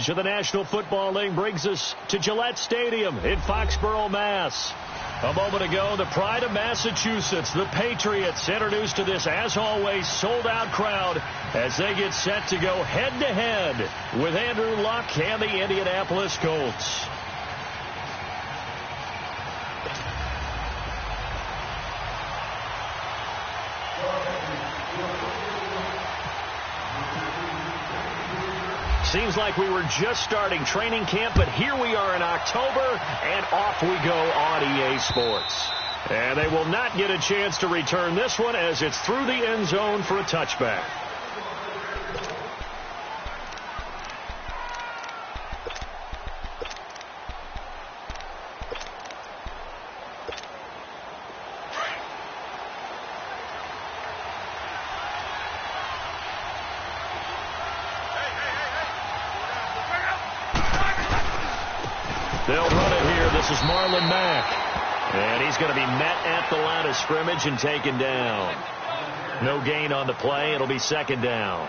coverage of the National Football League brings us to Gillette Stadium in Foxborough, Mass. A moment ago, the pride of Massachusetts, the Patriots, introduced to this, as always, sold-out crowd as they get set to go head-to-head with Andrew Luck and the Indianapolis Colts. Seems like we were just starting training camp, but here we are in October, and off we go on EA Sports. And they will not get a chance to return this one as it's through the end zone for a touchback. They'll run it here. This is Marlon Mack. And he's going to be met at the line of scrimmage and taken down. No gain on the play. It'll be second down.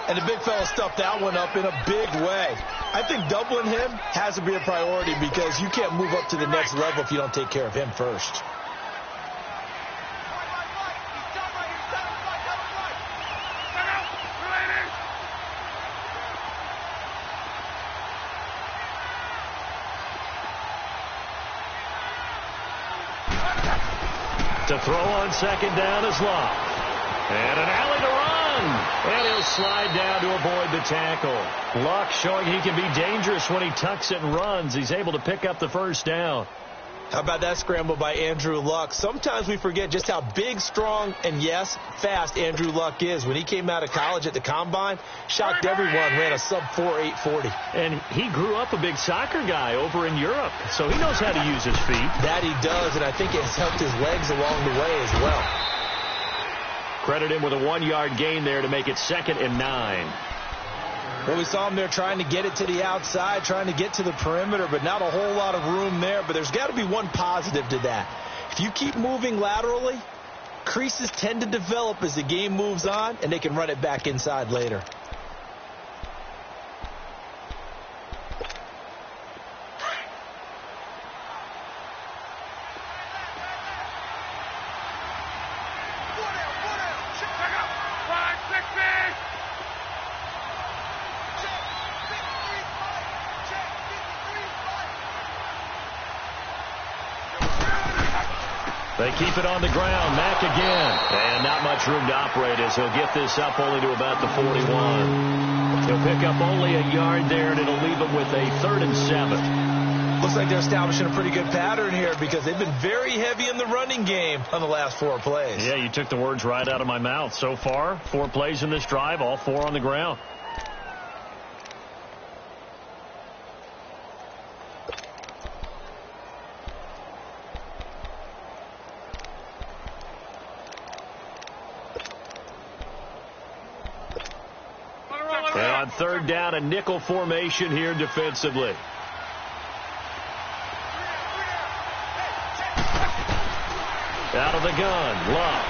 And the big fella stuffed that one up in a big way. I think doubling him has to be a priority because you can't move up to the next level if you don't take care of him first. To throw on second down is Luck. And an alley to run. And he'll slide down to avoid the tackle. Luck showing he can be dangerous when he tucks it and runs. He's able to pick up the first down. How about that scramble by Andrew Luck? Sometimes we forget just how big, strong, and, yes, fast Andrew Luck is. When he came out of college at the Combine, shocked everyone, ran a sub-4 840. And he grew up a big soccer guy over in Europe, so he knows how to use his feet. That he does, and I think it has helped his legs along the way as well. Credit him with a 1-yard gain there to make it 2nd and 9. Well, we saw him there trying to get it to the outside, trying to get to the perimeter, but not a whole lot of room there. But there's got to be one positive to that. If you keep moving laterally, creases tend to develop as the game moves on, and they can run it back inside later. They keep it on the ground. Mack again. And not much room to operate as he'll get this up only to about the 41. He'll pick up only a yard there, and it'll leave him with a 3rd and 7. Looks like they're establishing a pretty good pattern here because they've been very heavy in the running game on the last 4 plays. Yeah, you took the words right out of my mouth. So far, 4 plays in this drive, all 4 on the ground. And on 3rd down, a nickel formation here defensively. Out of the gun, Luck.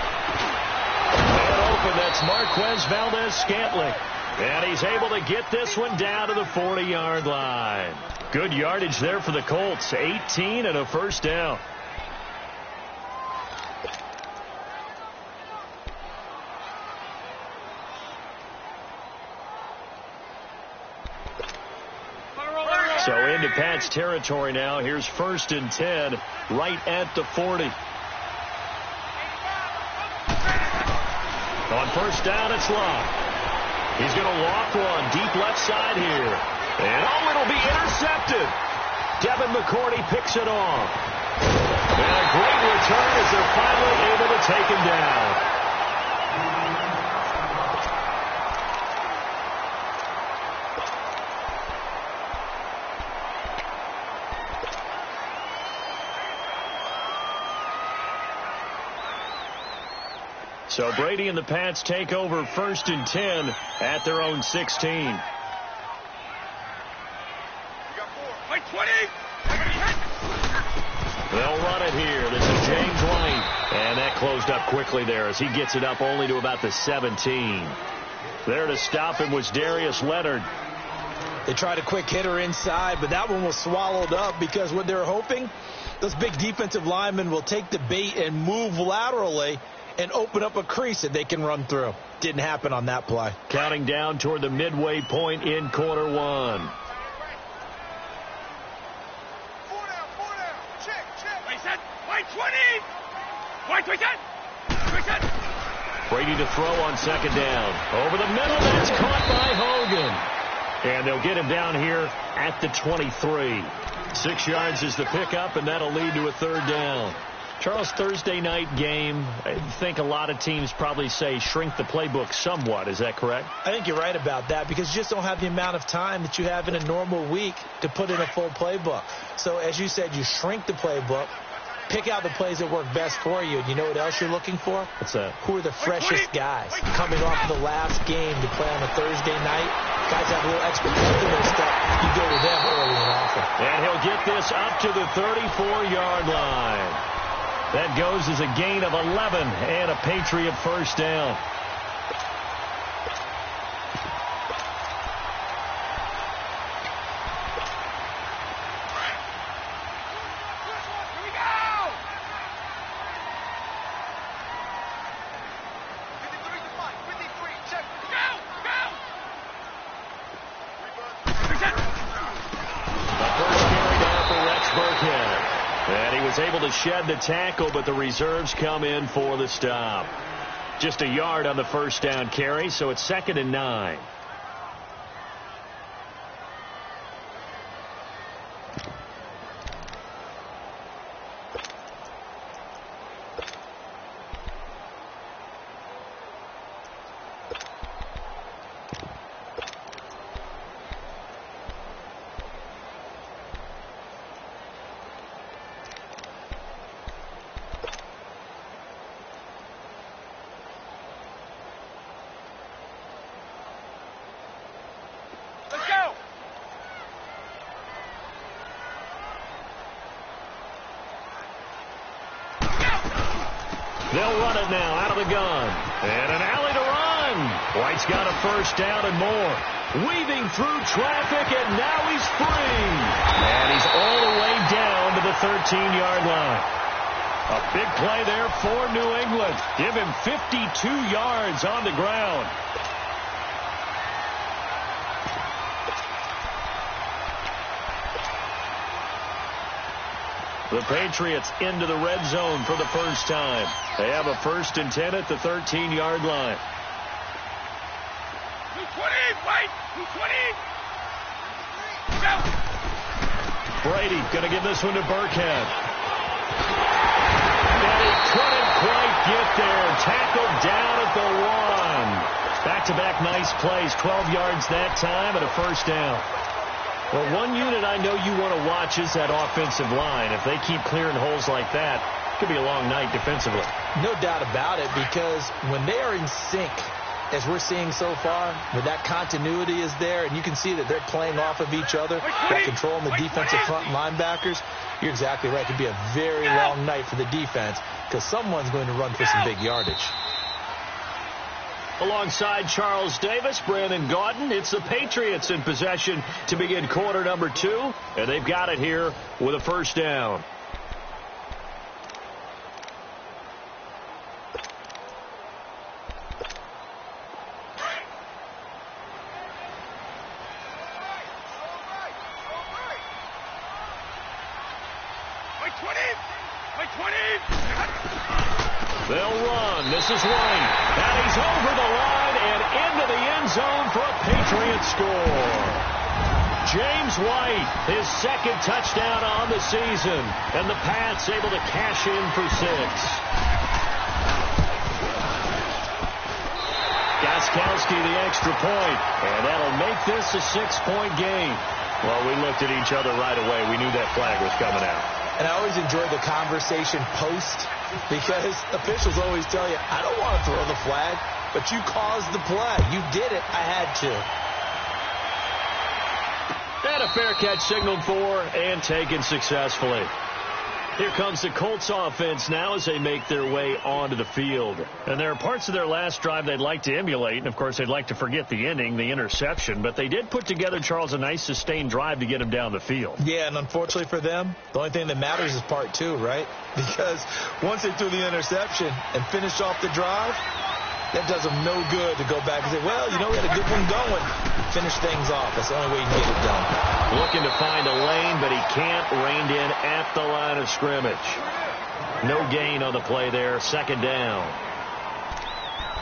And open, that's Marquez Valdez-Scantling. And he's able to get this one down to the 40-yard line. Good yardage there for the Colts. 18 and a first down. So into Pat's territory now. Here's 1st and 10 right at the 40. On 1st down, it's Luck. He's going to walk one deep left side here. And oh, it'll be intercepted. Devin McCourty picks it off. And a great return as they're finally able to take him down. So Brady and the Pats take over 1st and 10 at their own 16. They'll run it here. This is James White. And that closed up quickly there as he gets it up only to about the 17. There to stop him was Darius Leonard. They tried a quick hitter inside, but that one was swallowed up because what they're hoping, those big defensive linemen will take the bait and move laterally and open up a crease that they can run through. Didn't happen on that play. Counting down toward the midway point in quarter one. Brady to throw on second down. Over the middle, that's caught by Hogan. And they'll get him down here at the 23. 6 yards is the pickup, and that'll lead to a third down. Charles, Thursday night game, I think a lot of teams probably say shrink the playbook somewhat. Is that correct? I think you're right about that because you just don't have the amount of time that you have in a normal week to put in a full playbook. So as you said, you shrink the playbook, pick out the plays that work best for you. And you know what else you're looking for? What's that? Who are the freshest guys coming off the last game to play on a Thursday night? Guys have a little extra pep in their step. You go to them early and often. And he'll get this up to the 34-yard line. That goes as a gain of 11 and a Patriot first down. Able to shed the tackle, but the reserves come in for the stop. Just a yard on the first down carry, so it's 2nd and 9. They'll run it now out of the gun. And an alley to run. White's got a first down and more. Weaving through traffic, and now he's free. And he's all the way down to the 13-yard line. A big play there for New England. Give him 52 yards on the ground. The Patriots into the red zone for the first time. They have a 1st and 10 at the 13-yard line. 220, Brady going to give this one to Burkhead. And he couldn't quite get there. Tackled down at the 1. Back-to-back nice plays. 12 yards that time and a first down. Well, one unit I know you want to watch is that offensive line. If they keep clearing holes like that, it could be a long night defensively. No doubt about it, because when they are in sync, as we're seeing so far, where that continuity is there, and you can see that they're playing off of each other while controlling the defensive front linebackers, you're exactly right. It could be a very long night for the defense because someone's going to run for some big yardage. Alongside Charles Davis, Brandon Gaudin, it's the Patriots in possession to begin quarter number 2, and they've got it here with a first down. They'll run. This is White. And he's over the line and into the end zone for a Patriot score. James White, his 2nd touchdown on the season. And the Pats able to cash in for 6. Gostkowski the extra point. And that'll make this a 6-point game. Well, we looked at each other right away. We knew that flag was coming out. And I always enjoy the conversation post because officials always tell you, I don't want to throw the flag, but you caused the play. You did it. I had to. And a fair catch signaled for and taken successfully. Here comes the Colts offense now as they make their way onto the field. And there are parts of their last drive they'd like to emulate. And, of course, they'd like to forget the ending, the interception. But they did put together, Charles, a nice sustained drive to get him down the field. Yeah, and unfortunately for them, the only thing that matters is part two, right? Because once they threw the interception and finished off the drive, that does them no good to go back and say, well, you know, we had a good one going. Finish things off. That's the only way you can get it done. Looking to find a lane, but he can't. Reined in at the line of scrimmage. No gain on the play there. Second down.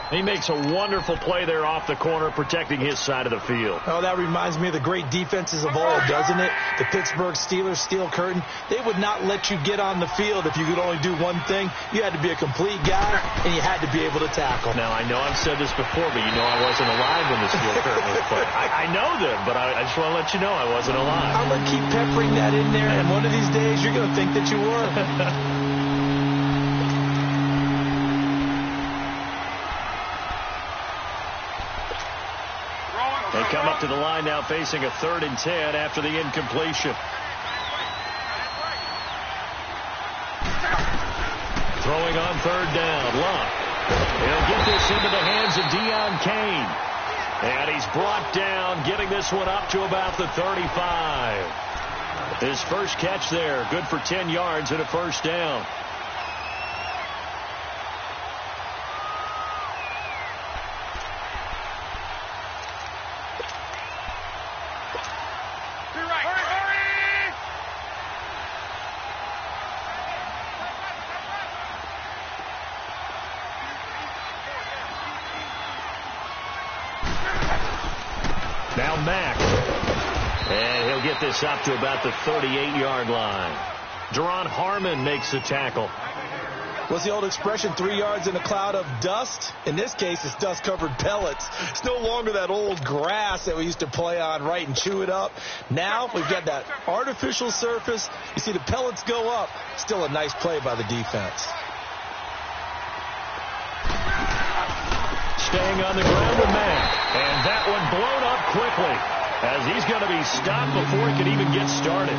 He makes a wonderful play there off the corner, protecting his side of the field. Oh, that reminds me of the great defenses of old, doesn't it? The Pittsburgh Steelers steel curtain. They would not let you get on the field if you could only do one thing. You had to be a complete guy, and you had to be able to tackle. Now, I know I've said this before, but you know I wasn't alive when the steel curtain was put. I know them, but I just want to let you know I wasn't alive. I'm going to keep peppering that in there, and one of these days you're going to think that you were. They come up to the line now facing a 3rd and 10 after the incompletion. Throwing on 3rd down. Luck. He'll get this into the hands of Deion Kane. And he's brought down, getting this one up to about the 35. His first catch there, good for 10 yards and a first down. Now Mack. And he'll get this up to about the 38-yard line. Deron Harmon makes the tackle. What's the old expression, 3 yards in a cloud of dust? In this case, it's dust-covered pellets. It's no longer that old grass that we used to play on, right, and chew it up. Now we've got that artificial surface. You see the pellets go up. Still a nice play by the defense. Staying on the ground with Mack. And that one blown up quickly as he's going to be stopped before he can even get started.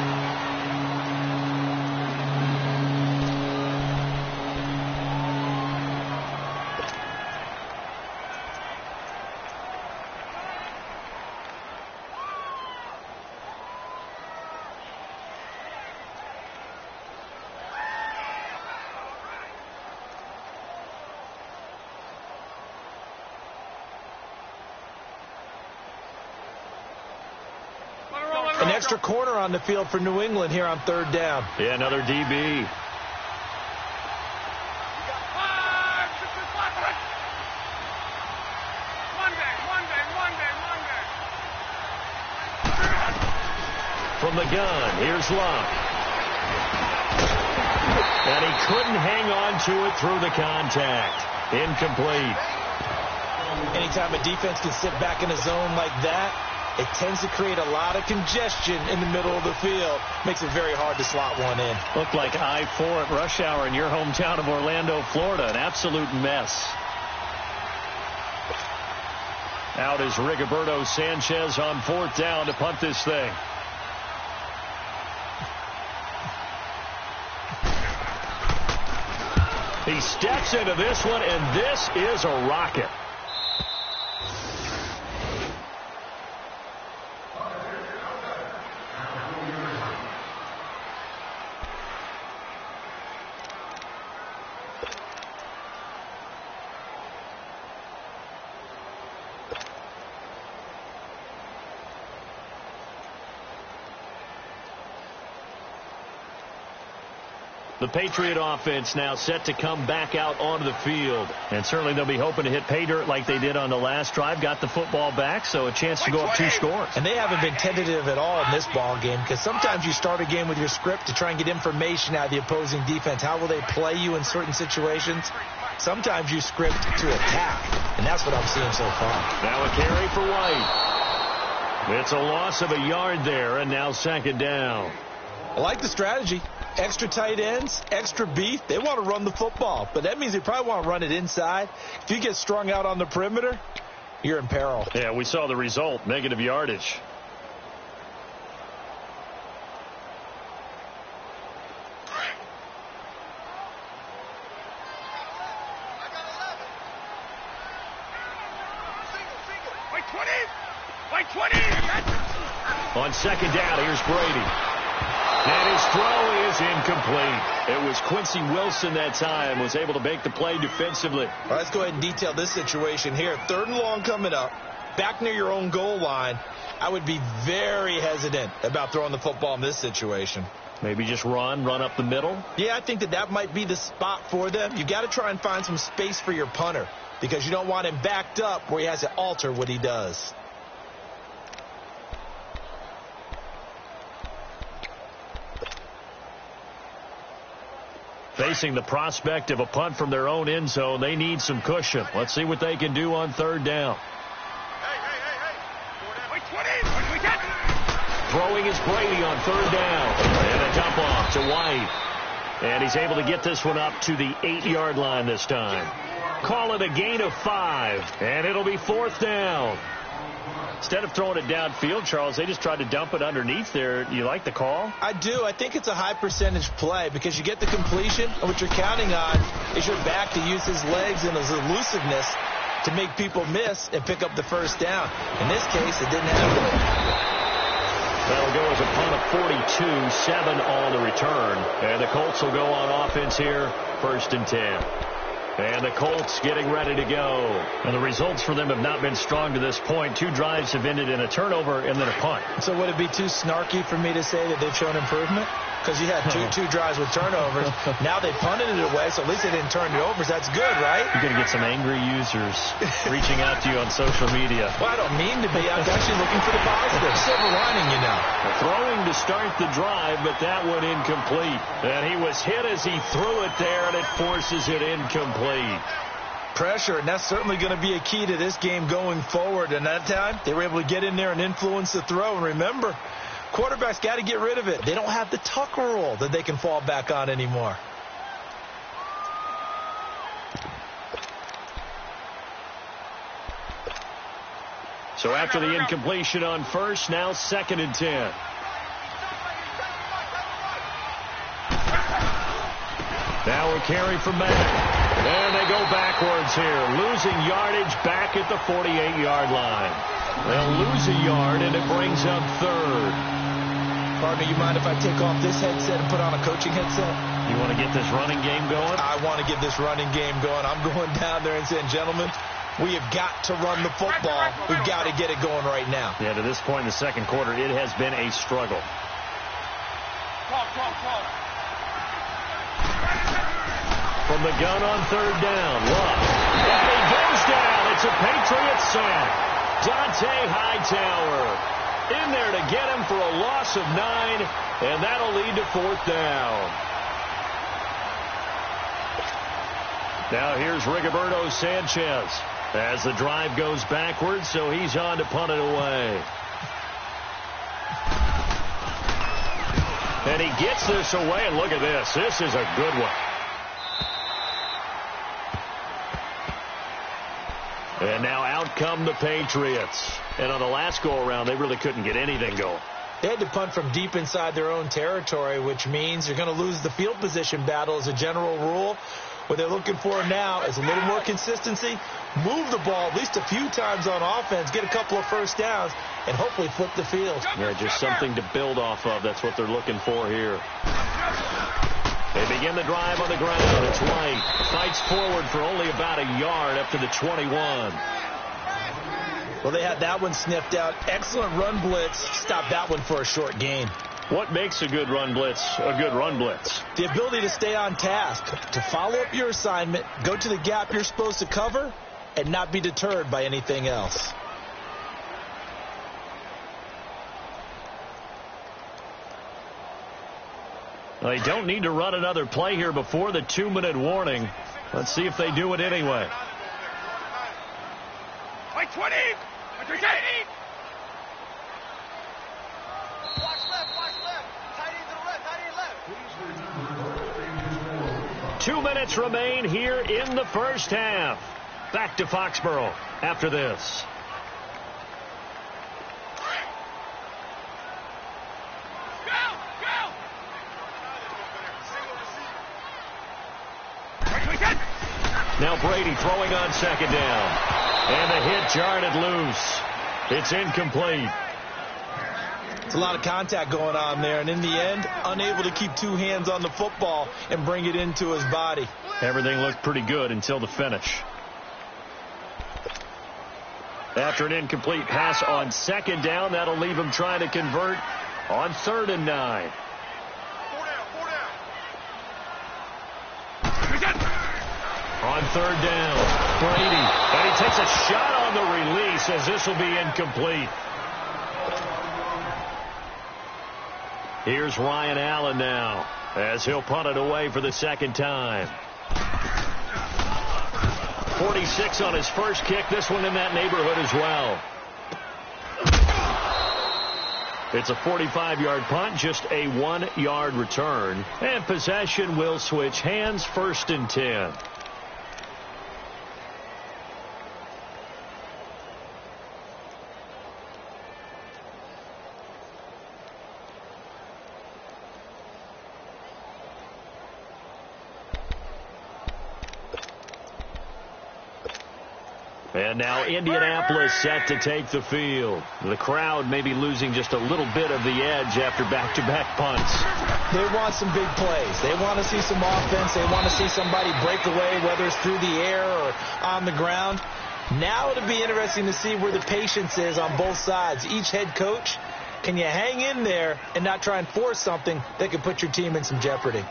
An extra corner on the field for New England here on 3rd down. Yeah, another DB. From the gun, here's Luck. And he couldn't hang on to it through the contact. Incomplete. Anytime a defense can sit back in a zone like that, it tends to create a lot of congestion in the middle of the field. Makes it very hard to slot one in. Looked like I-4 at rush hour in your hometown of Orlando, Florida. An absolute mess. Out is Rigoberto Sanchez on 4th down to punt this thing. He steps into this one, and this is a rocket. The Patriot offense now set to come back out onto the field. And certainly they'll be hoping to hit pay dirt like they did on the last drive. Got the football back, so a chance to go up 2 scores. And they haven't been tentative at all in this ball game, because sometimes you start a game with your script to try and get information out of the opposing defense. How will they play you in certain situations? Sometimes you script to attack, and that's what I'm seeing so far. Now a carry for White. It's a loss of a yard there, and now 2nd down. I like the strategy. Extra tight ends, extra beef. They want to run the football, but that means they probably want to run it inside. If you get strung out on the perimeter, you're in peril. Yeah, we saw the result, negative yardage. On second down, here's Brady. And his throw is incomplete. It was Quincy Wilson that time, was able to make the play defensively. All right, let's go ahead and detail this situation here. 3rd and long coming up, back near your own goal line. I would be very hesitant about throwing the football in this situation. Maybe just run up the middle? Yeah, I think that might be the spot for them. You got to try and find some space for your punter because you don't want him backed up where he has to alter what he does. Facing the prospect of a punt from their own end zone, they need some cushion. Let's see what they can do on 3rd down. Throwing is Brady on 3rd down. And a dump off to White. And he's able to get this one up to the 8-yard line this time. Call it a gain of 5. And it'll be 4th down. Instead of throwing it downfield, Charles, they just tried to dump it underneath there. You like the call? I do. I think it's a high percentage play because you get the completion, and what you're counting on is your back to use his legs and his elusiveness to make people miss and pick up the 1st down. In this case, it didn't happen. That'll go as a punt of 42, 7 on the return. And the Colts will go on offense here, 1st and 10. And the Colts getting ready to go. And the results for them have not been strong to this point. 2 drives have ended in a turnover and then a punt. So would it be too snarky for me to say that they've shown improvement? Because you had two drives with turnovers. Now they punted it away, so at least they didn't turn it over. So that's good, right? You're going to get some angry users reaching out to you on social media. Well, I don't mean to be. I'm actually looking for the positive. Silver lining, you know. Throwing to start the drive, but that one incomplete. And he was hit as he threw it there, and it forces it incomplete. Pressure, and that's certainly going to be a key to this game going forward. And that time, they were able to get in there and influence the throw. And remember, quarterbacks got to get rid of it. They don't have the Tucker rule that they can fall back on anymore. So after the incompletion on 1st, now 2nd and 10. Now a carry from Mack. And they go backwards here, losing yardage back at the 48-yard line. They'll lose a yard, and it brings up 3rd. Partner, you mind if I take off this headset and put on a coaching headset? You want to get this running game going? I want to get this running game going. I'm going down there and saying, gentlemen, we have got to run the football. We've got to get it going right now. Yeah, to this point in the 2nd quarter, it has been a struggle. From the gun on 3rd down, Love. And he goes down. It's a Patriot sack. Dante Hightower in there to get him for a loss of 9, and that'll lead to 4th down. Now here's Rigoberto Sanchez as the drive goes backwards, so he's on to punt it away. And he gets this away, and look at this. This is a good one. And now out come the Patriots. And on the last go-around, they really couldn't get anything going. They had to punt from deep inside their own territory, which means you're going to lose the field position battle as a general rule. What they're looking for now is a little more consistency, move the ball at least a few times on offense, get a couple of 1st downs, and hopefully flip the field. Yeah, just something to build off of. That's what they're looking for here. They begin the drive on the ground. It's White. Fights forward for only about a yard up to the 21. Well, they had that one sniffed out. Excellent run blitz. Stop that one for a short gain. What makes a good run blitz a good run blitz? The ability to stay on task, to follow up your assignment, go to the gap you're supposed to cover, and not be deterred by anything else. They don't need to run another play here before the 2-minute warning. Let's see if they do it anyway. Like 20! 2 minutes remain here in the 1st half. Back to Foxborough after this. Go! Now Brady throwing on 2nd down. And the hit jarred it loose. It's incomplete. It's a lot of contact going on there, and in the end, unable to keep two hands on the football and bring it into his body. Everything looked pretty good until the finish. After an incomplete pass on second down, that'll leave him trying to convert on 3rd and 9. On 3rd down, Brady. And he takes a shot on the release as this will be incomplete. Here's Ryan Allen now as he'll punt it away for the second time. 46 on his first kick. This one in that neighborhood as well. It's a 45-yard punt, just a 1-yard return. And possession will switch hands, 1st and 10. And now Indianapolis set to take the field. The crowd may be losing just a little bit of the edge after back-to-back punts. They want some big plays. They want to see some offense. They want to see somebody break away, whether it's through the air or on the ground. Now it'll be interesting to see where the patience is on both sides. Each head coach, can you hang in there and not try and force something that could put your team in some jeopardy?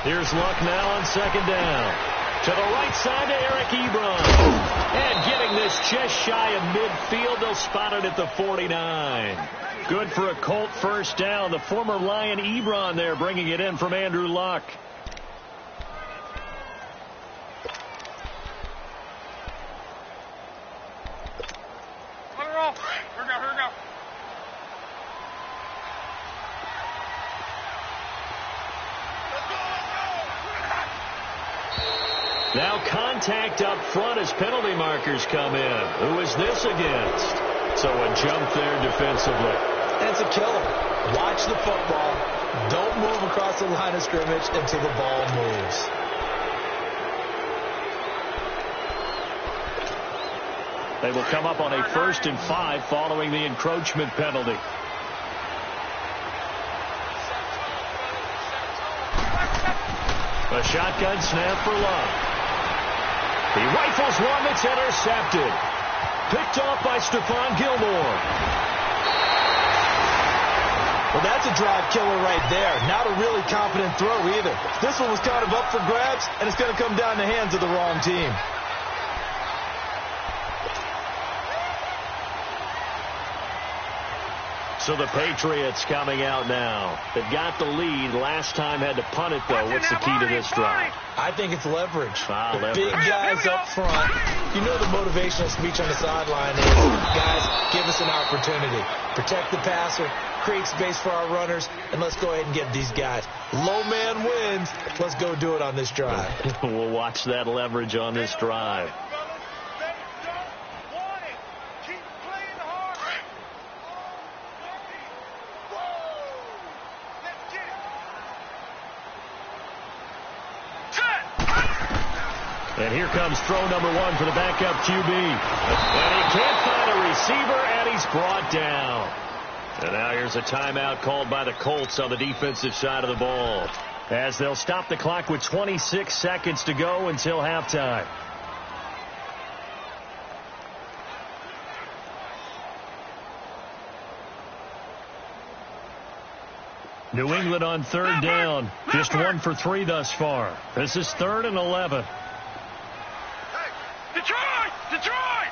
Here's Luck now on 2nd down. To the right side to Eric Ebron. And getting this just shy of midfield, they'll spot it at the 49. Good for a Colt first down. The former Lion Ebron there bringing it in from Andrew Luck. Now contact up front as penalty markers come in. Who is this against? So a jump there defensively. That's a killer. Watch the football. Don't move across the line of scrimmage until the ball moves. They will come up on a 1st and 5 following the encroachment penalty. A shotgun snap for Luck. He rifles one that's intercepted. Picked off by Stephon Gilmore. Well, that's a drive killer right there. Not a really confident throw either. This one was kind of up for grabs, and it's going to come down the hands of the wrong team. So the Patriots coming out now. They've got the lead. Last time had to punt it, though. What's the key to this drive? I think it's leverage. Leverage. Big guys up front. You know the motivational speech on the sideline is, guys, give us an opportunity. Protect the passer, create space for our runners, and let's go ahead and get these guys. Low man wins. Let's go do it on this drive. We'll watch that leverage on this drive. And here comes throw number 1 for the backup QB. And he can't find a receiver, and he's brought down. And now here's a timeout called by the Colts on the defensive side of the ball, as they'll stop the clock with 26 seconds to go until halftime. New England on 3rd down. Just 1 for 3 thus far. This is 3rd and 11. Detroit!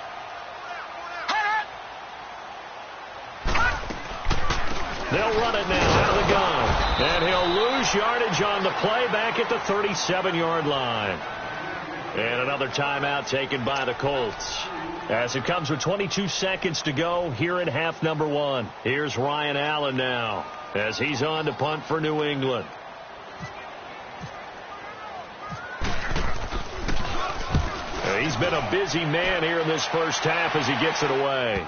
They'll run it now out of the gun. And he'll lose yardage on the play back at the 37-yard line. And another timeout taken by the Colts. As it comes with 22 seconds to go here in half number 1. Here's Ryan Allen now as he's on to punt for New England. He's been a busy man here in this first half as he gets it away.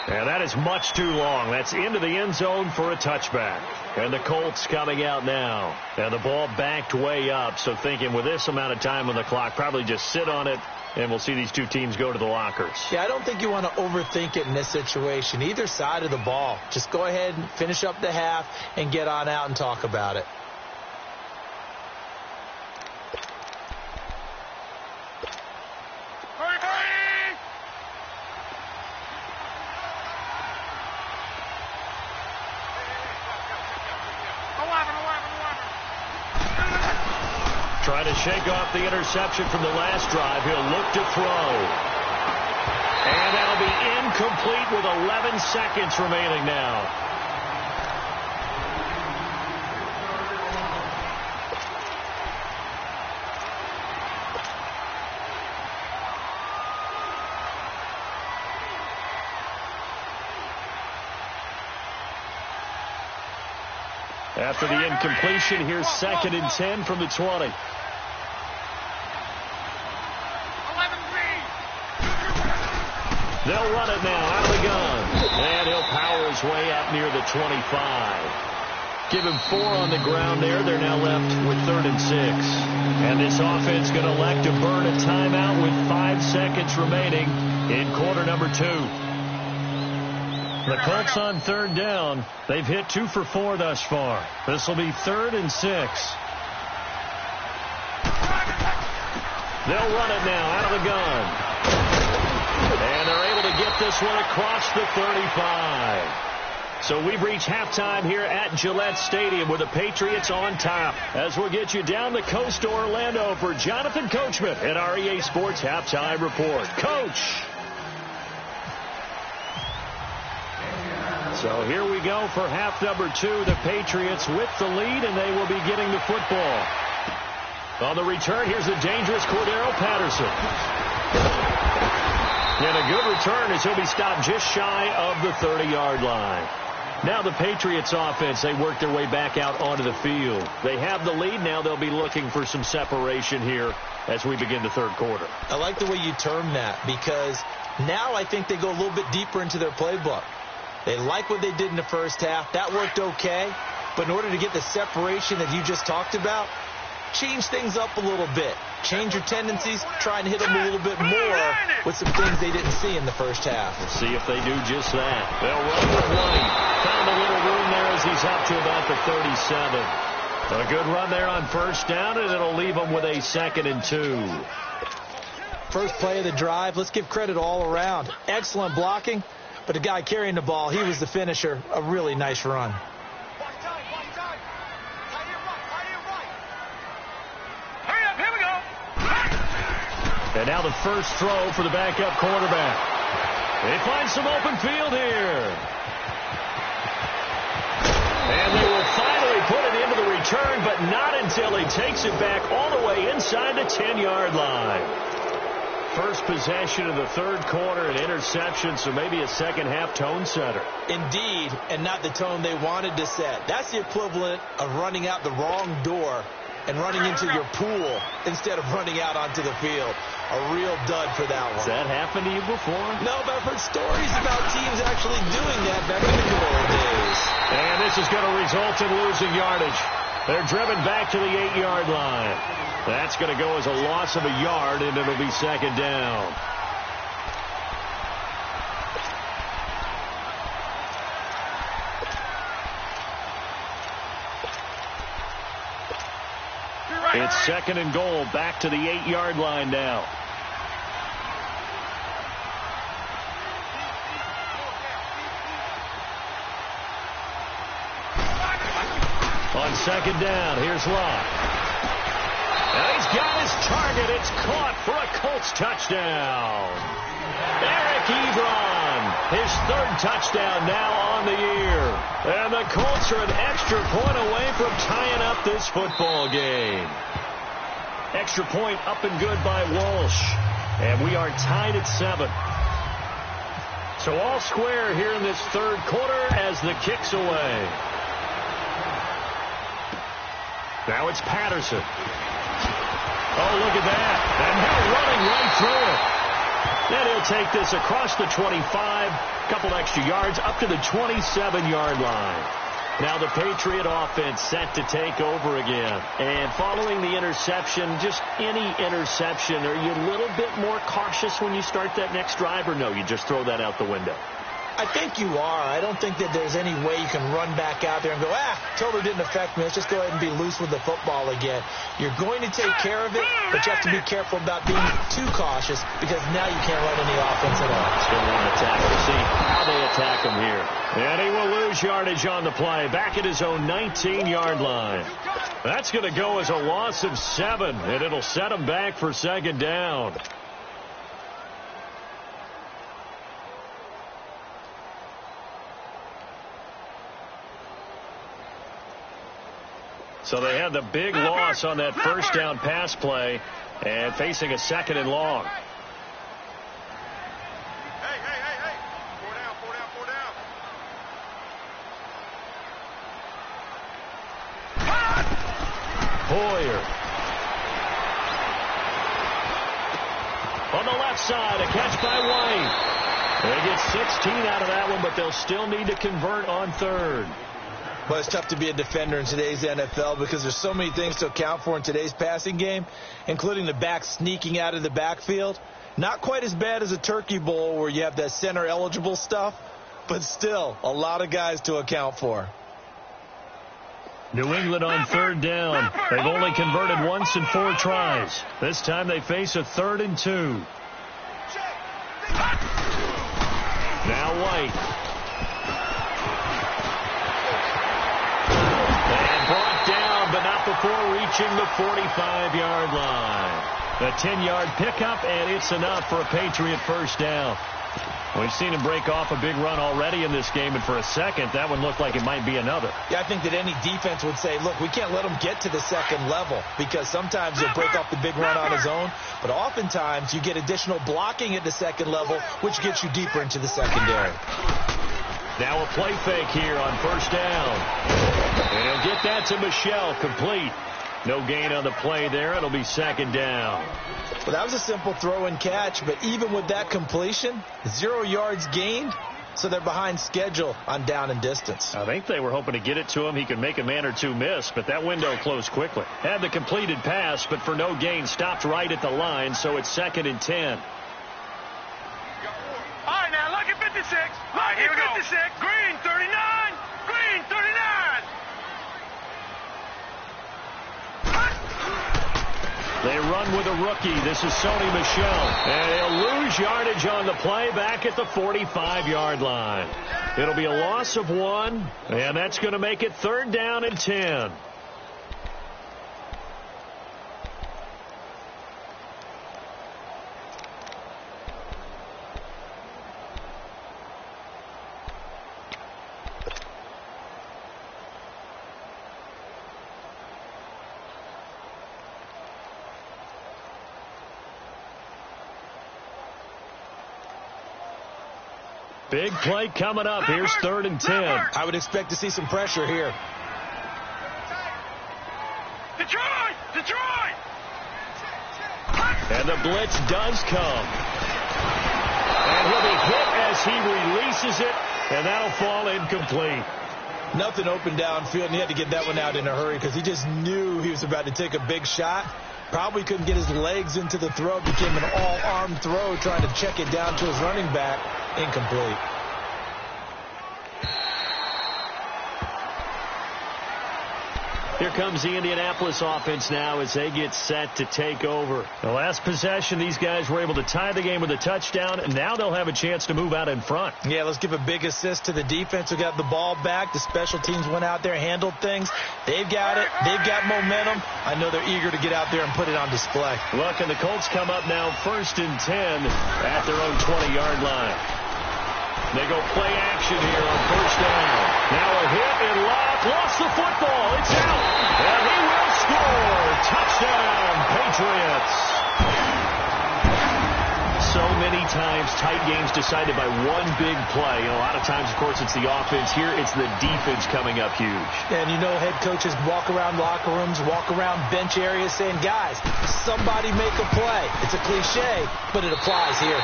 And that is much too long. That's into the end zone for a touchback. And the Colts coming out now. And the ball backed way up. So thinking with this amount of time on the clock, probably just sit on it, and we'll see these two teams go to the lockers. Yeah, I don't think you want to overthink it in this situation. Either side of the ball. Just go ahead and finish up the half and get on out and talk about it. Trying to shake off the interception from the last drive. He'll look to throw. And that'll be incomplete with 11 seconds remaining now. After the incompletion, here's 2nd and 10 from the 20. They'll run it now out of the gun. And he'll power his way up near the 25. Give him 4 on the ground there. They're now left with 3rd and 6. And this offense going to elect to burn a timeout with 5 seconds remaining in quarter number 2. The Colts on 3rd down. They've hit 2 for 4 thus far. This will be 3rd and 6. They'll run it now out of the gun. And they're able to get this one across the 35. So we've reached halftime here at Gillette Stadium with the Patriots on top. As we'll get you down the coast to Orlando for Jonathan Coachman at our EA Sports Halftime Report. Coach! So here we go for half number 2. The Patriots with the lead, and they will be getting the football. On the return, here's the dangerous Cordero Patterson. And a good return as he'll be stopped just shy of the 30-yard line. Now the Patriots offense, they work their way back out onto the field. They have the lead. Now they'll be looking for some separation here as we begin the 3rd quarter. I like the way you term that, because now I think they go a little bit deeper into their playbook. They like what they did in the first half. That worked okay. But in order to get the separation that you just talked about, change things up a little bit. Change your tendencies. Try and hit them a little bit more with some things they didn't see in the first half. We'll see if they do just that. They'll run with 20. Found a little room there as he's up to about the 37. A good run there on 1st down, and it'll leave them with a 2nd and 2. First play of the drive. Let's give credit all around. Excellent blocking. But the guy carrying the ball, he was the finisher. A really nice run. And now the first throw for the backup quarterback. They find some open field here. And they will finally put it into the return, but not until he takes it back all the way inside the 10-yard line. First possession of the 3rd quarter, an interception, so maybe a second-half tone setter. Indeed, and not the tone they wanted to set. That's the equivalent of running out the wrong door and running into your pool instead of running out onto the field. A real dud for that one. Has that happened to you before? No, but I've heard stories about teams actually doing that back in the good old days. And this is going to result in losing yardage. They're driven back to the 8-yard line. That's going to go as a loss of a yard, and it'll be 2nd down. It's 2nd and goal, back to the 8-yard line now. On 2nd down, here's Locke. And he's got his target. It's caught for a Colts touchdown. Eric Ebron, his 3rd touchdown now on the year. And the Colts are an extra point away from tying up this football game. Extra point up and good by Walsh. And we are tied at 7. So all square here in this 3rd quarter as the kick's away. Now it's Patterson. Oh, look at that. And now running right through it. Then he'll take this across the 25, couple extra yards, up to the 27-yard line. Now the Patriot offense set to take over again. And following the interception, just any interception, are you a little bit more cautious when you start that next drive, or no, you just throw that out the window? I think you are. I don't think that there's any way you can run back out there and go, totally didn't affect me. Let's just go ahead and be loose with the football again. You're going to take care of it, but you have to be careful about being too cautious because now you can't run any offense at all. Still want to attack. We'll see how they attack him here. And he will lose yardage on the play. Back at his own 19-yard line. That's going to go as a loss of 7, and it'll set him back for second down. So they had the big loss on that first down pass play and facing a second and long. Hey. 4 down. Hoyer. On the left side, a catch by White. They get 16 out of that one, but they'll still need to convert on third. Well, it's tough to be a defender in today's NFL because there's so many things to account for in today's passing game, including the back sneaking out of the backfield. Not quite as bad as a turkey bowl where you have that center-eligible stuff, but still a lot of guys to account for. New England on third down. They've only converted once in 4 tries. This time they face a 3rd and 2. Now White. Brought down, but not before reaching the 45-yard line. The 10-yard pickup, and it's enough for a Patriot first down. We've seen him break off a big run already in this game, and for a second, that one looked like it might be another. Yeah, I think that any defense would say, look, we can't let him get to the second level because sometimes he'll break off the big run on his own, but oftentimes you get additional blocking at the second level, which gets you deeper into the secondary. Now a play fake here on first down. And he'll get that to Michel, complete. No gain on the play there. It'll be second down. Well, that was a simple throw and catch, but even with that completion, 0 yards gained, so they're behind schedule on down and distance. I think they were hoping to get it to him. He could make a man or two miss, but that window closed quickly. Had the completed pass, but for no gain, stopped right at the line, so it's 2nd and 10. All right, now look at 56. Look at 56. Green 39. Green 39. They run with a rookie. This is Sony Michel. And he'll lose yardage on the play back at the 45-yard line. It'll be a loss of 1, and that's going to make it 3rd down and 10. Big play coming up. Here's 3rd and 10. I would expect to see some pressure here. Detroit! And the blitz does come. And he'll be hit as he releases it, and that'll fall incomplete. Nothing open downfield, and he had to get that one out in a hurry because he just knew he was about to take a big shot. Probably couldn't get his legs into the throw. Became an all-arm throw trying to check it down to his running back. Incomplete. Here comes the Indianapolis offense now as they get set to take over. The last possession, these guys were able to tie the game with a touchdown, and now they'll have a chance to move out in front. Yeah, let's give a big assist to the defense who got the ball back. The special teams went out there, handled things. They've got it. They've got momentum. I know they're eager to get out there and put it on display. Look, and the Colts come up now 1st and 10 at their own 20-yard line. They go play action here on first down. Now a hit and Locke lost the football. It's out. And he will score. Touchdown, Patriots. So many times tight games decided by one big play. A lot of times, of course, it's the offense. Here, it's the defense coming up huge. And head coaches walk around locker rooms, walk around bench areas saying, guys, somebody make a play. It's a cliche, but it applies here.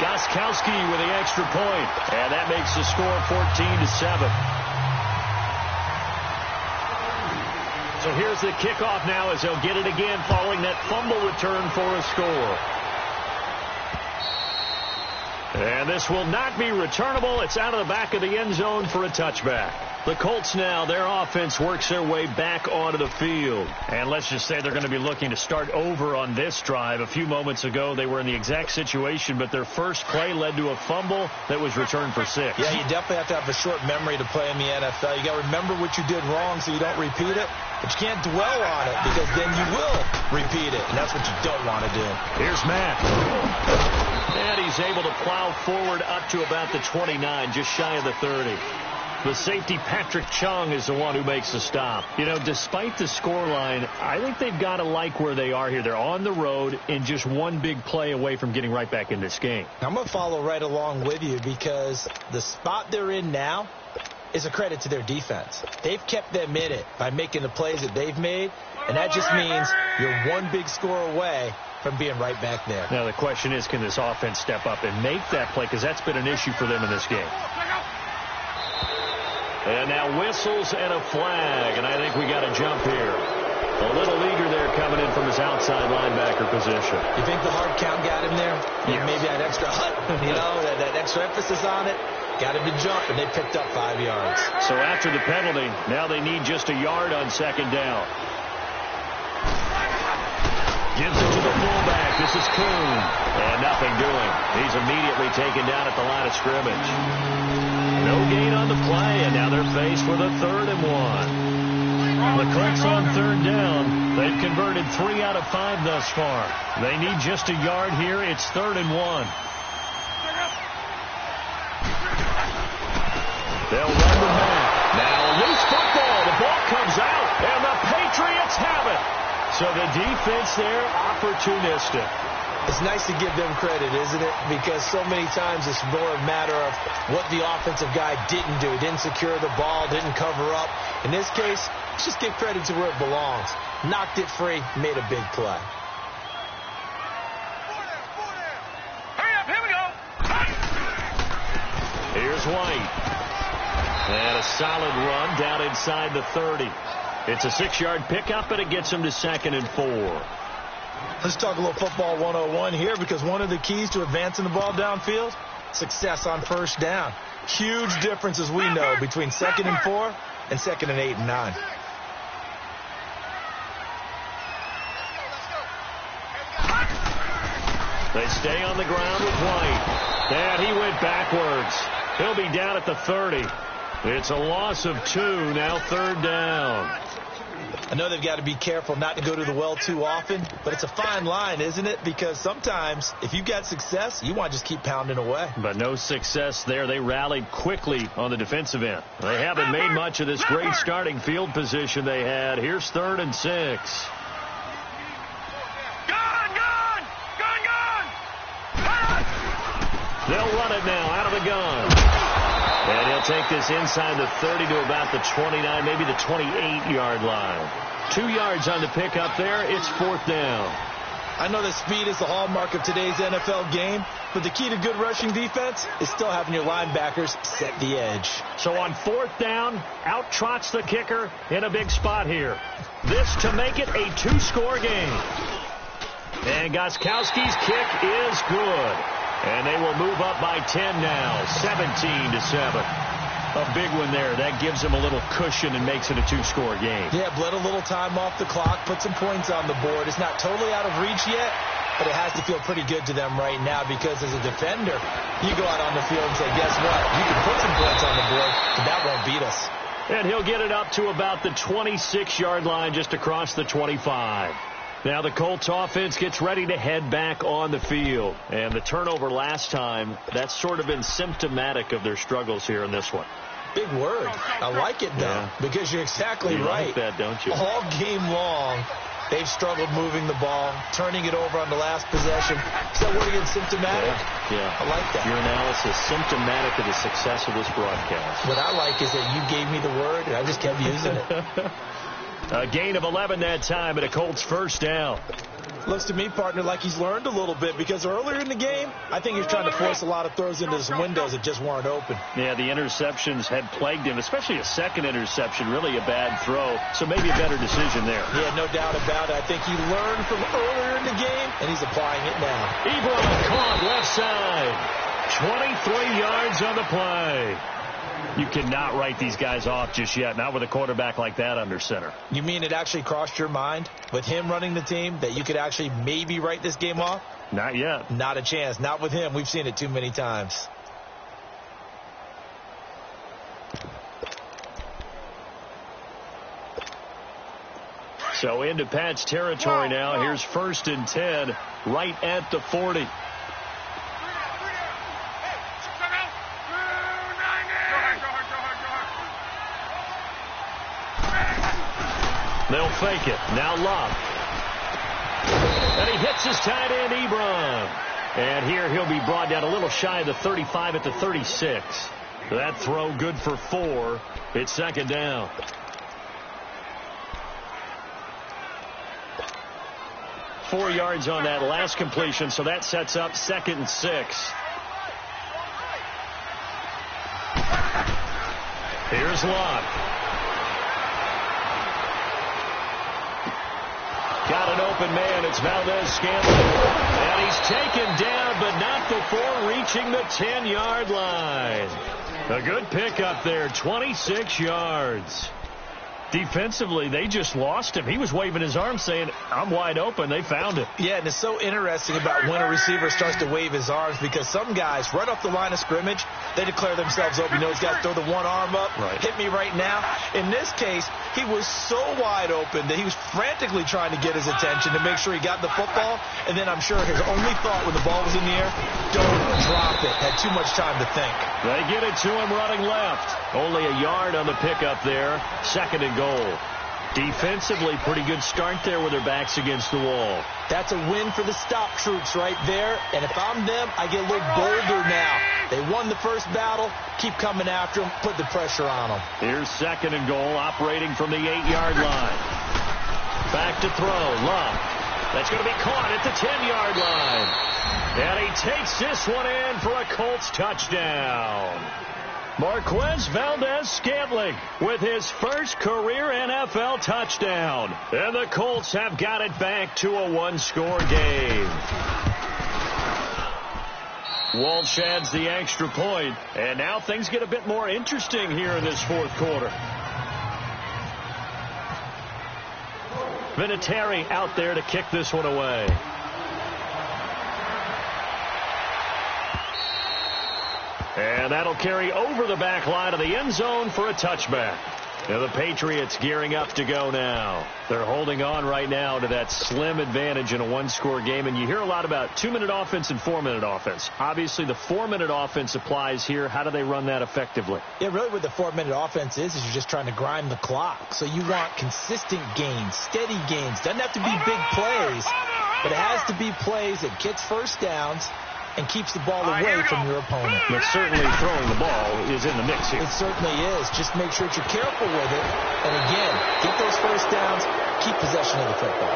Gostkowski with the extra point, and that makes the score 14-7. So here's the kickoff now as they'll get it again following that fumble return for a score. And this will not be returnable. It's out of the back of the end zone for a touchback. The Colts now, their offense works their way back onto the field. And let's just say they're going to be looking to start over on this drive. A few moments ago, they were in the exact situation, but their first play led to a fumble that was returned for 6. Yeah, you definitely have to have a short memory to play in the NFL. You got to remember what you did wrong so you don't repeat it. But you can't dwell on it because then you will repeat it, and that's what you don't want to do. Here's Matt. And he's able to plow forward up to about the 29, just shy of the 30. The safety, Patrick Chung, is the one who makes the stop. Despite the scoreline, I think they've got to like where they are here. They're on the road and just one big play away from getting right back in this game. I'm going to follow right along with you because the spot they're in now is a credit to their defense. They've kept them in it by making the plays that they've made, and that just means you're one big score away from being right back there. Now, the question is, can this offense step up and make that play? Because that's been an issue for them in this game. And now whistles and a flag, and I think we got a jump here. A little eager there coming in from his outside linebacker position. You think the hard count got him there? Yes. Maybe that extra that extra emphasis on it. Got him to jump, and they picked up 5 yards. So after the penalty, now they need just a yard on second down. Gives it to the fullback. This is Kuhn. And nothing doing. He's immediately taken down at the line of scrimmage. No gain on the play, and now they're faced with a 3rd and 1. The Colts on 3rd down. They've converted 3 out of 5 thus far. They need just a yard here. It's 3rd and 1. They'll run the back. Now loose football. The ball comes out, and the Patriots have it. So the defense there, opportunistic. It's nice to give them credit, isn't it? Because so many times it's more a matter of what the offensive guy didn't do. Didn't secure the ball, didn't cover up. In this case, let's just give credit to where it belongs. Knocked it free, made a big play. Hurry up, here we go. Here's White. And a solid run down inside the 30. It's a 6-yard pickup, and it gets him to 2nd and 4. Let's talk a little football 101 here, because one of the keys to advancing the ball downfield, success on first down. Huge difference, as we know, between 2nd and 4 and 2nd and 8 and 9. They stay on the ground with White. And he went backwards. He'll be down at the 30. It's a loss of 2, now 3rd down. I know they've got to be careful not to go to the well too often, but it's a fine line, isn't it? Because sometimes, if you've got success, you want to just keep pounding away. But no success there. They rallied quickly on the defensive end. They haven't made much of this great starting field position they had. Here's 3rd and 6. They'll run it now out of the gun. And he'll take this inside the 30 to about the 29, maybe the 28-yard line. 2 yards on the pickup there. It's 4th down. I know that speed is the hallmark of today's NFL game, but the key to good rushing defense is still having your linebackers set the edge. So on 4th down, out trots the kicker in a big spot here. This to make it a 2-score game. And Gostkowski's kick is good. And they will move up by 10 now, 17-7. A big one there. That gives them a little cushion and makes it a 2-score game. Yeah, bled a little time off the clock, put some points on the board. It's not totally out of reach yet, but it has to feel pretty good to them right now because as a defender, you go out on the field and say, guess what? You can put some points on the board, but that won't beat us. And he'll get it up to about the 26-yard line just across the 25. Now the Colts offense gets ready to head back on the field. And the turnover last time, that's sort of been symptomatic of their struggles here in this one. Big word. I like it, though, because you're exactly right. Like that, don't you? All game long, They've struggled moving the ball, turning it over on the last possession. Is that word again, symptomatic? Yeah. I like that. Your analysis, symptomatic of the success of this broadcast. What I like is that you gave me the word, and I just kept using it. A gain of 11 that time, and a Colts first down. Looks to me, partner, like he's learned a little bit, because earlier in the game, I think he was trying to force a lot of throws into some windows that just weren't open. Yeah, the interceptions had plagued him, especially a second interception, really a bad throw, so maybe a better decision there. Yeah, no doubt about it. I think he learned from earlier in the game, and he's applying it now. Ebron caught left side. 23 yards on the play. You cannot write these guys off just yet, not with a quarterback like that under center. You mean it actually crossed your mind with him running the team that you could actually maybe write this game off? Not yet. Not a chance. Not with him. We've seen it too many times. So into Pat's territory now. Here's 1st and 10 right at the 40. They'll fake it. Now Love. And he hits his tight end, Ebron. And here he'll be brought down a little shy of the 35 at the 36. That throw good for 4. It's 2nd down. Four yards on that last completion, so that sets up 2nd and 6. Here's Love. Got an open man. It's Valdez-Scantling. And he's taken down, but not before reaching the 10-yard line. A good pickup there, 26 yards. Defensively, they just lost him. He was waving his arms saying, I'm wide open. They found it. Yeah, and it's so interesting about when a receiver starts to wave his arms, because some guys, right off the line of scrimmage, they declare themselves open. You know, he's got to throw the one arm up, hit me right now. In this case, he was so wide open that he was frantically trying to get his attention to make sure he got the football. And then I'm sure his only thought when the ball was in the air, don't drop it. Had too much time to think. They get it to him running left. Only a yard on the pickup there. 2nd and goal. Defensively, pretty good start there with their backs against the wall. That's a win for the stop troops right there. And if I'm them, I get a little bolder now. They won the first battle. Keep coming after them. Put the pressure on them. Here's 2nd and goal, operating from the 8-yard line. Back to throw. Love. That's going to be caught at the 10-yard line. And he takes this one in for a Colts touchdown. Marquez Valdez-Scantling with his first career NFL touchdown. And the Colts have got it back to a one-score game. Walsh adds the extra point, and now things get a bit more interesting here in this 4th quarter. Vinatieri out there to kick this one away. And that'll carry over the back line of the end zone for a touchback. And the Patriots gearing up to go now. They're holding on right now to that slim advantage in a one-score game. And you hear a lot about 2-minute offense and 4-minute offense. Obviously, the 4-minute offense applies here. How do they run that effectively? Yeah, really what the 4-minute offense is you're just trying to grind the clock. So you want consistent gains, steady gains. Doesn't have to be big plays, but it has to be plays that gets first downs and keeps the ball away from your opponent. But certainly throwing the ball is in the mix here. It certainly is. Just make sure that you're careful with it. And again, get those first downs, keep possession of the football.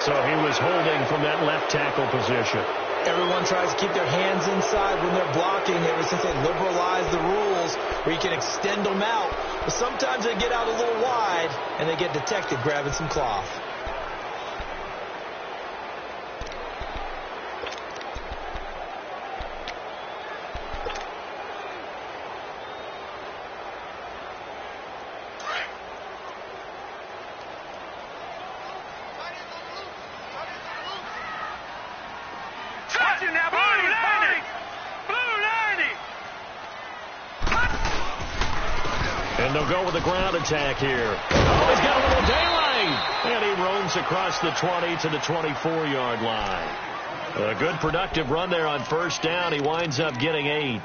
So he was holding from that left tackle position. Everyone tries to keep their hands inside when they're blocking ever since they liberalized the rules where you can extend them out. But sometimes they get out a little wide and they get detected grabbing some cloth. And they'll go with the ground attack here. Oh, he's got a little daylight. And he roams across the 20 to the 24-yard line. A good productive run there on first down. He winds up getting 8.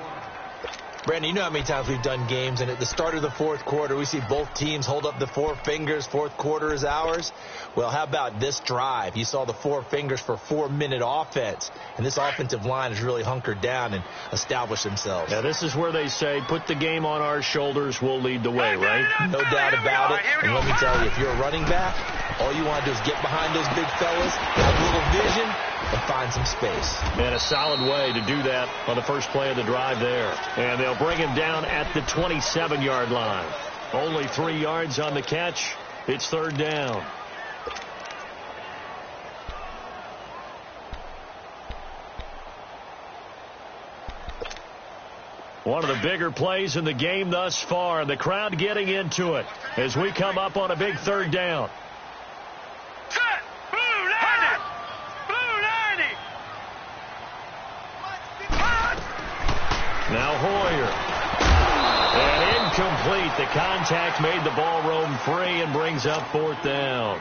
Brandon, you know how many times we've done games, and at the start of the fourth quarter, we see both teams hold up the four fingers, fourth quarter is ours. Well, how about this drive? You saw the four fingers for 4-minute offense, and this offensive line has really hunkered down and established themselves. Now, this is where they say, put the game on our shoulders, we'll lead the way, right? No doubt about it. And let me tell you, if you're a running back, all you want to do is get behind those big fellas, have a little vision, and find some space. And a solid way to do that on the first play of the drive there. And they'll bring him down at the 27-yard line. Only 3 yards on the catch. It's third down. One of the bigger plays in the game thus far. The crowd getting into it as we come up on a big third down. Now Hoyer. And incomplete. The contact made the ball roam free and brings up fourth down.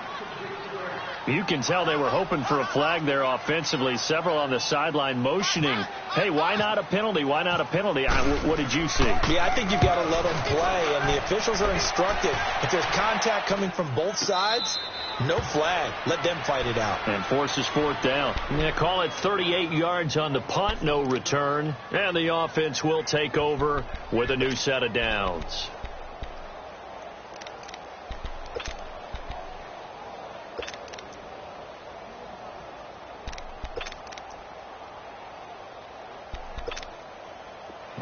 You can tell they were hoping for a flag there offensively. Several on the sideline motioning, hey, why not a penalty? Why not a penalty? What did you see? Yeah, I think you've got to let them play, and the officials are instructed. If there's contact coming from both sides, no flag. Let them fight it out. And forces fourth down. Yeah, call it 38 yards on the punt, no return. And the offense will take over with a new set of downs.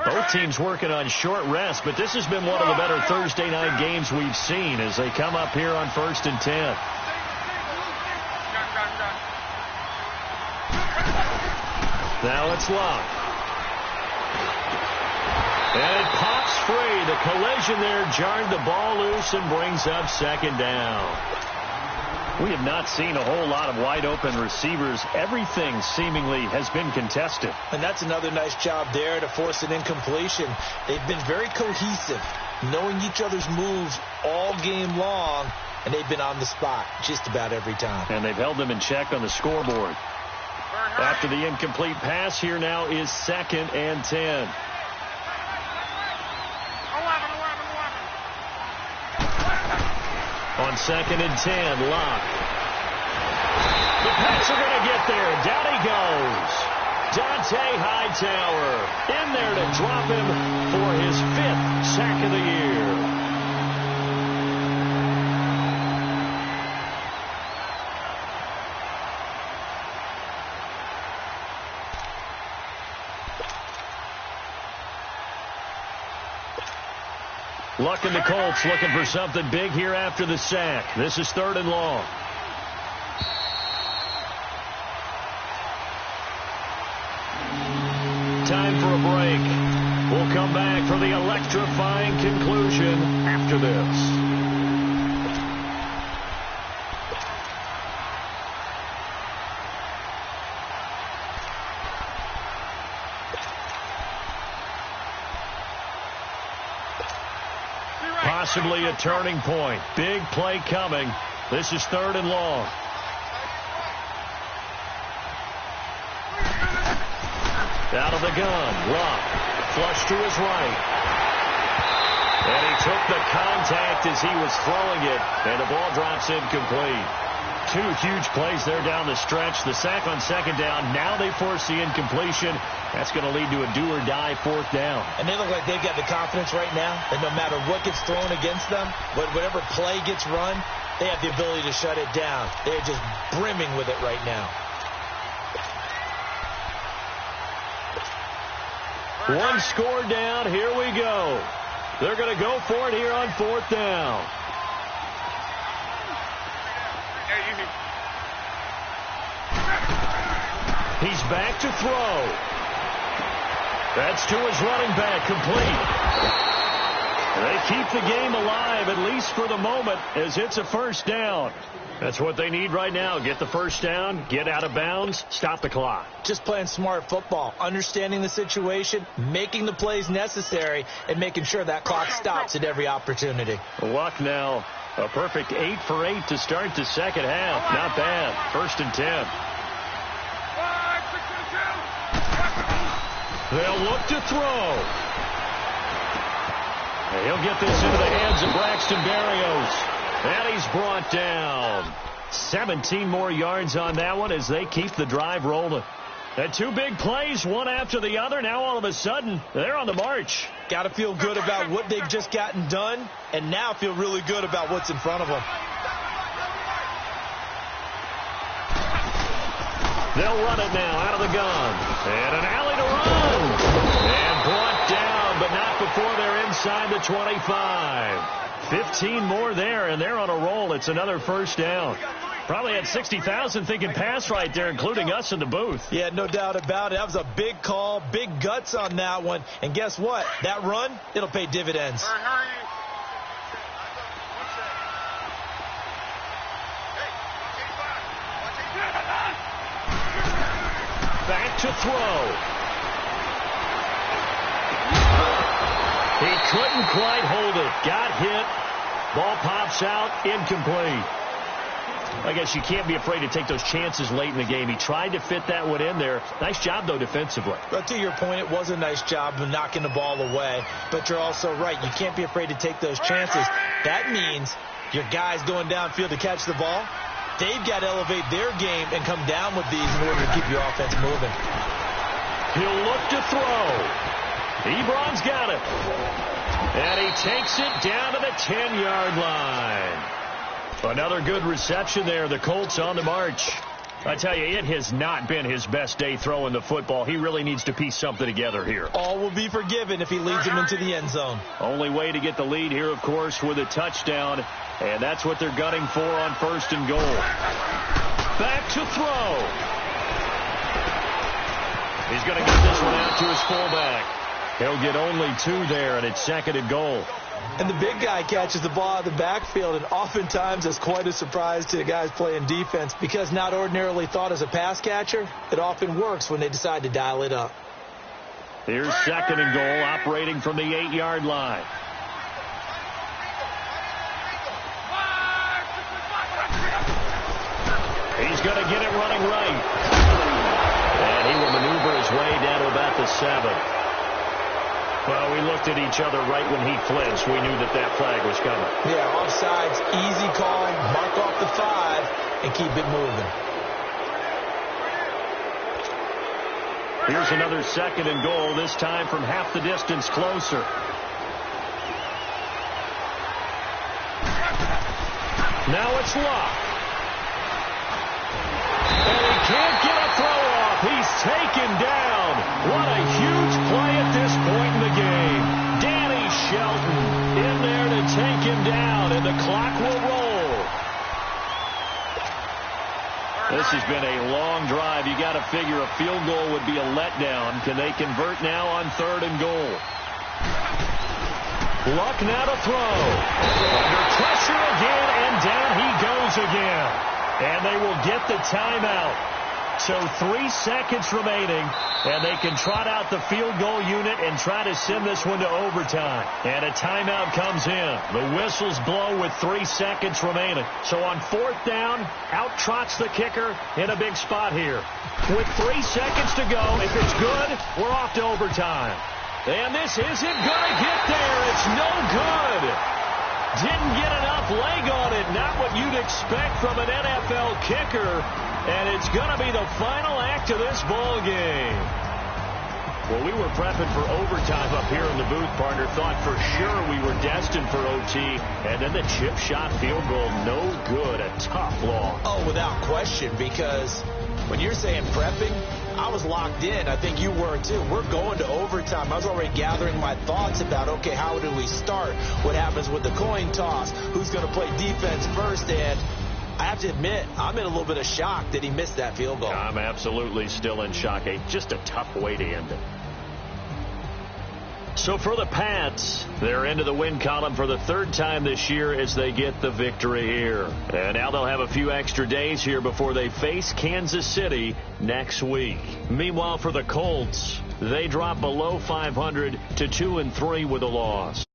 Both teams working on short rest, but this has been one of the better Thursday night games we've seen as they come up here on 1st and 10. Now it's Locke. And it pops free. The collision there jarred the ball loose and brings up second down. We have not seen a whole lot of wide-open receivers. Everything seemingly has been contested. And that's another nice job there to force an incompletion. They've been very cohesive, knowing each other's moves all game long, and they've been on the spot just about every time. And they've held them in check on the scoreboard. After the incomplete pass, here now is 2nd and 10. On 2nd and 10, Locke. The Pats are going to get there. Down he goes. Dante Hightower in there to drop him for his 5th sack of the year. Luck and the Colts looking for something big here after the sack. This is 3rd and long. Time for a break. We'll come back for the electrifying conclusion after this. Possibly a turning point. Big play coming. This is 3rd and long. Out of the gun. Locke. Flush to his right. And he took the contact as he was throwing it. And the ball drops incomplete. 2 huge plays there down the stretch. The sack on 2nd down. Now they force the incompletion. That's going to lead to a do-or-die 4th down. And they look like they've got the confidence right now that no matter what gets thrown against them, whatever play gets run, they have the ability to shut it down. They're just brimming with it right now. One score down. Here we go. They're going to go for it here on 4th down. He's back to throw. That's to his running back, complete. They keep the game alive, at least for the moment, as it's a 1st down. That's what they need right now. Get the 1st down, get out of bounds, stop the clock. Just playing smart football, understanding the situation, making the plays necessary, and making sure that clock stops at every opportunity. Luck now, a perfect 8 for 8 to start the second half. Not bad. 1st and 10. They'll look to throw. He'll get this into the hands of Braxton Berrios. And he's brought down. 17 more yards on that one as they keep the drive rolling. And two big plays, one after the other. Now all of a sudden, they're on the march. Got to feel good about what they've just gotten done, and now feel really good about what's in front of them. They'll run it now out of the gun. And an alley to run. And brought down, but not before they're inside the 25. 15 more there, and they're on a roll. It's another first down. Probably had 60,000 thinking pass right there, including us in the booth. Yeah, no doubt about it. That was a big call, big guts on that one. And guess what? That run, it'll pay dividends. Back to throw. He couldn't quite hold it. Got hit. Ball pops out, incomplete. I guess you can't be afraid to take those chances late in the game. He tried to fit that one in there. Nice job, though, defensively. But to your point, it was a nice job of knocking the ball away. But you're also right. You can't be afraid to take those chances. That means your guys going downfield to catch the ball, they've got to elevate their game and come down with these in order to keep your offense moving. He'll look to throw. Ebron's got it. And he takes it down to the 10-yard line. Another good reception there. The Colts on the march. I tell you, it has not been his best day throwing the football. He really needs to piece something together here. All will be forgiven if he leads them into the end zone. Only way to get the lead here, of course, with a touchdown. And that's what they're gunning for on 1st and goal. Back to throw. He's going to get this one out to his fullback. He'll get only 2 there, and it's 2nd and goal. And the big guy catches the ball out of the backfield, and oftentimes it's quite a surprise to the guys playing defense because not ordinarily thought as a pass catcher, it often works when they decide to dial it up. Here's 2nd and goal, operating from the 8-yard line. He's going to get it running right. And he will maneuver his way down to about the 7. Well, we looked at each other right when he flinched. We knew that that flag was coming. Yeah, offsides, easy call, mark off the 5, and keep it moving. Here's another 2nd and goal, this time from half the distance closer. Now it's Luck. And he can't get a throw off. He's taken down. What a huge play at this point in the game. Danny Shelton in there to take him down, and the clock will roll. This has been a long drive. You got to figure a field goal would be a letdown. Can they convert now on 3rd and goal? Luck now to throw. Under pressure again, and down he goes again. And they will get the timeout. So 3 seconds remaining, and they can trot out the field goal unit and try to send this one to overtime. And a timeout comes in. The whistles blow with 3 seconds remaining. So on 4th down, out trots the kicker in a big spot here. With 3 seconds to go, if it's good, we're off to overtime. And this isn't going to get there. It's no good. Didn't get enough leg on it. Not what you'd expect from an NFL kicker. And it's going to be the final act of this ball game. Well, we were prepping for overtime up here in the booth, partner. Thought for sure we were destined for OT. And then the chip shot field goal, no good. A tough loss. Oh, without question, because when you're saying prepping, I was locked in. I think you were, too. We're going to overtime. I was already gathering my thoughts about, okay, how do we start? What happens with the coin toss? Who's going to play defense first? And I have to admit, I'm in a little bit of shock that he missed that field goal. I'm absolutely still in shock. Just a tough way to end it. So for the Pats, they're into the win column for the 3rd time this year as they get the victory here. And now they'll have a few extra days here before they face Kansas City next week. Meanwhile, for the Colts, they drop below 500 to 2-3 with a loss.